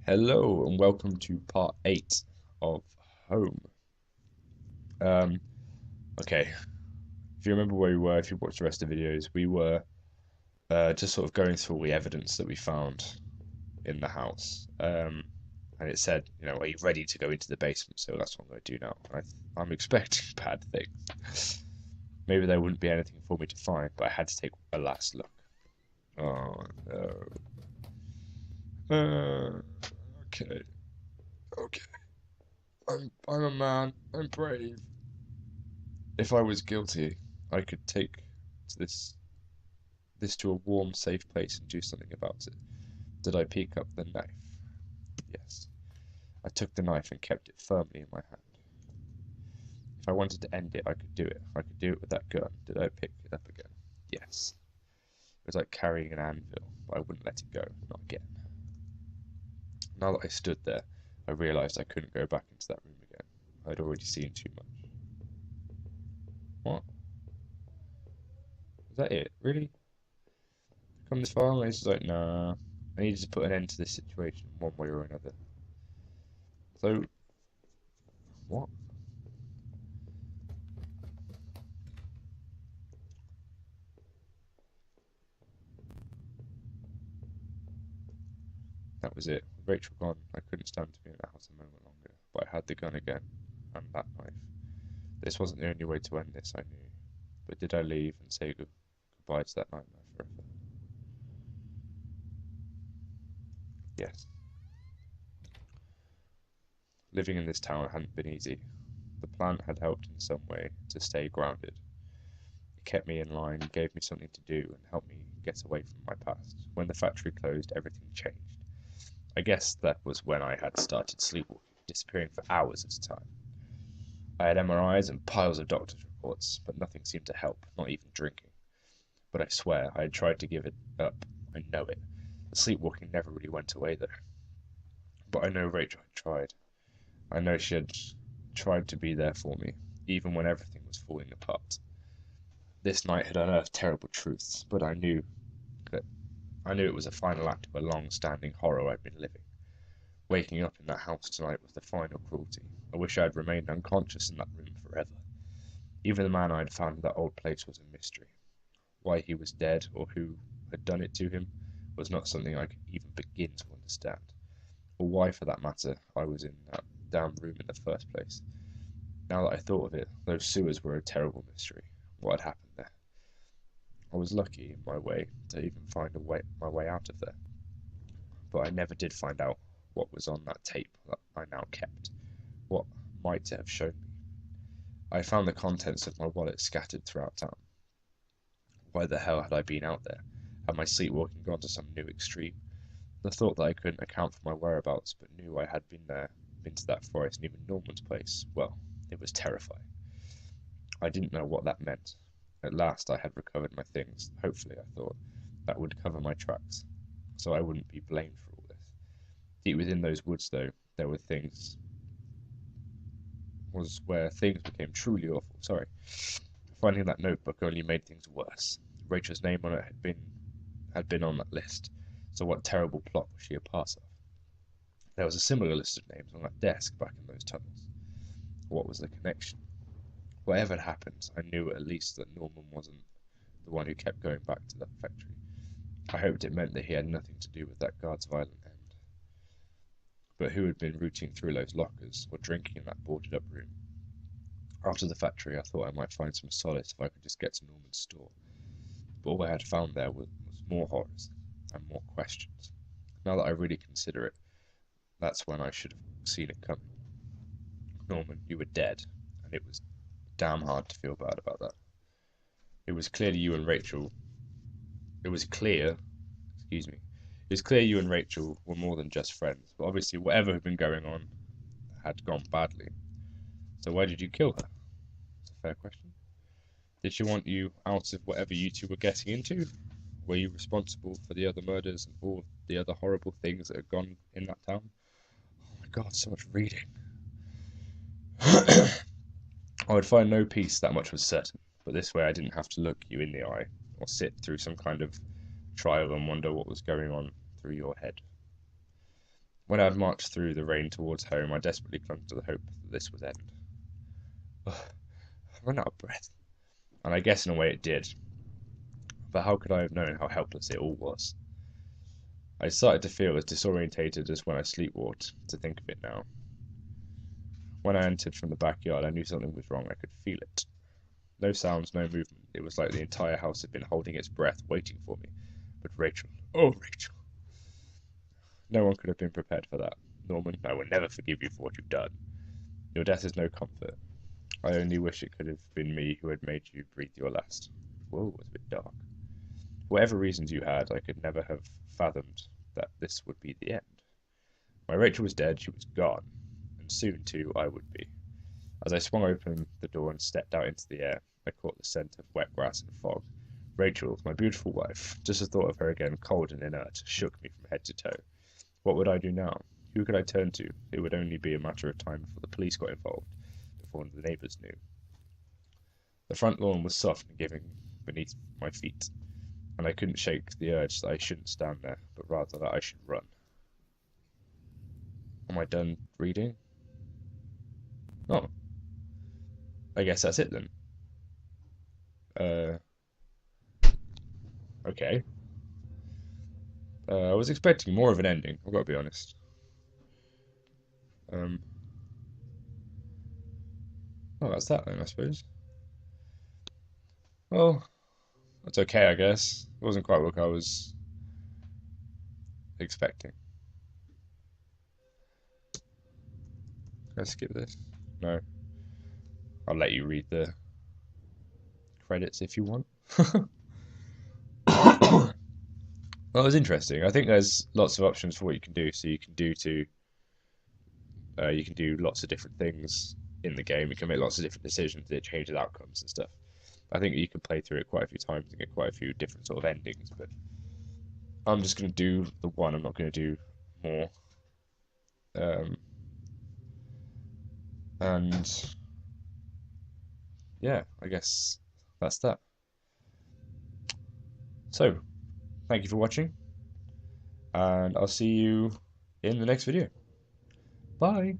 Hello and welcome to part 8 of Home. Um, okay, if you remember where we were, if you watched the rest of the videos, we were just sort of going through all the evidence that we found in the house. And it said, are you ready to go into the basement? So that's what I'm going to do now. I'm expecting bad things. Maybe there wouldn't be anything for me to find, but I had to take a last look. Oh no. Okay, okay. I'm a man. I'm brave. If I was guilty, I could take this to a warm, safe place and do something about it. Did I pick up the knife? Yes. I took the knife and kept it firmly in my hand. If I wanted to end it, I could do it. I could do it with that gun. Did I pick it up again? Yes. It was like carrying an anvil, but I wouldn't let it go. Not again. Now that I stood there, I realised I couldn't go back into that room again. I'd already seen too much. What? Is that it? Really? Come this far? And it's like, nah. I needed to put an end to this situation one way or another. So, what? That was it. With Rachel gone, I couldn't stand to be in the house a moment longer, but I had the gun again, and that knife. This wasn't the only way to end this, I knew. But did I leave and say goodbye to that nightmare forever? Yes. Living in this town hadn't been easy. The plant had helped in some way to stay grounded. It kept me in line, gave me something to do, and helped me get away from my past. When the factory closed, everything changed. I guess that was when I had started sleepwalking, disappearing for hours at a time. I had MRIs and piles of doctor's reports, but nothing seemed to help, not even drinking. But I swear I had tried to give it up. I know it. The sleepwalking never really went away, though. But I know Rachel had tried. I know she had tried to be there for me, even when everything was falling apart. This night had unearthed terrible truths, but that I knew it was a final act of a long-standing horror I'd been living. Waking up in that house tonight was the final cruelty. I wish I had remained unconscious in that room forever. Even the man I had found in that old place was a mystery. Why he was dead, or who had done it to him, was not something I could even begin to understand. Or why, for that matter, I was in that damn room in the first place. Now that I thought of it, those sewers were a terrible mystery. What had happened there? I was lucky in my way to even find my way out of there. But I never did find out what was on that tape that I now kept. What might it have shown me? I found the contents of my wallet scattered throughout town. Why the hell had I been out there? Had my sleepwalking gone to some new extreme? The thought that I couldn't account for my whereabouts, but knew I had been to that forest and even Norman's place, well, it was terrifying. I didn't know what that meant. At last I had recovered my things. Hopefully, I thought, that would cover my tracks, so I wouldn't be blamed for all this. Deep within those woods, though, there were things was where things became truly awful. Sorry. Finding that notebook only made things worse. Rachel's name on it had been on that list. So what terrible plot was she a part of? There was a similar list of names on that desk back in those tunnels. What was the connection? Whatever had happened, I knew at least that Norman wasn't the one who kept going back to that factory. I hoped it meant that he had nothing to do with that guard's violent end. But who had been rooting through those lockers or drinking in that boarded up room? After the factory, I thought I might find some solace if I could just get to Norman's store. But all I had found there was more horrors and more questions. Now that I really consider it, that's when I should have seen it coming. Norman, you were dead, and it was damn hard to feel bad about that. It was clear you and Rachel. It was clear, excuse me. It was clear you and Rachel were more than just friends, but obviously whatever had been going on had gone badly. So why did you kill her? It's a fair question. Did she want you out of whatever you two were getting into? Were you responsible for the other murders and all the other horrible things that had gone in that town? Oh my god, so much reading. I would find no peace, that much was certain, but this way I didn't have to look you in the eye, or sit through some kind of trial and wonder what was going on through your head. When I had marched through the rain towards home, I desperately clung to the hope that this would end. Ugh, I ran out of breath, and I guess in a way it did. But how could I have known how helpless it all was? I started to feel as disorientated as when I sleepwalked, to think of it now. When I entered from the backyard, I knew something was wrong. I could feel it. No sounds, no movement. It was like the entire house had been holding its breath, waiting for me. But Rachel, oh Rachel. No one could have been prepared for that. Norman, I will never forgive you for what you've done. Your death is no comfort. I only wish it could have been me who had made you breathe your last. Whoa, it was a bit dark. Whatever reasons you had, I could never have fathomed that this would be the end. When Rachel was dead, she was gone, and soon, too, I would be. As I swung open the door and stepped out into the air, I caught the scent of wet grass and fog. Rachel, my beautiful wife, just the thought of her again, cold and inert, shook me from head to toe. What would I do now? Who could I turn to? It would only be a matter of time before the police got involved, before the neighbours knew. The front lawn was soft and giving beneath my feet, and I couldn't shake the urge that I shouldn't stand there, but rather that I should run. Am I done reading? Oh, I guess that's it then. Okay. I was expecting more of an ending, I've got to be honest. Oh, that's that then, I suppose. Well, that's okay, I guess. It wasn't quite what I was expecting. Can I skip this? No. I'll let you read the credits if you want. Well, it was interesting. I think there's lots of options for what you can do. So you can do lots of different things in the game. You can make lots of different decisions that changes outcomes and stuff. I think you can play through it quite a few times and get quite a few different sort of endings. But I'm just going to do the one. I'm not going to do more. And yeah, I guess that's that. So, thank you for watching, and I'll see you in the next video. Bye!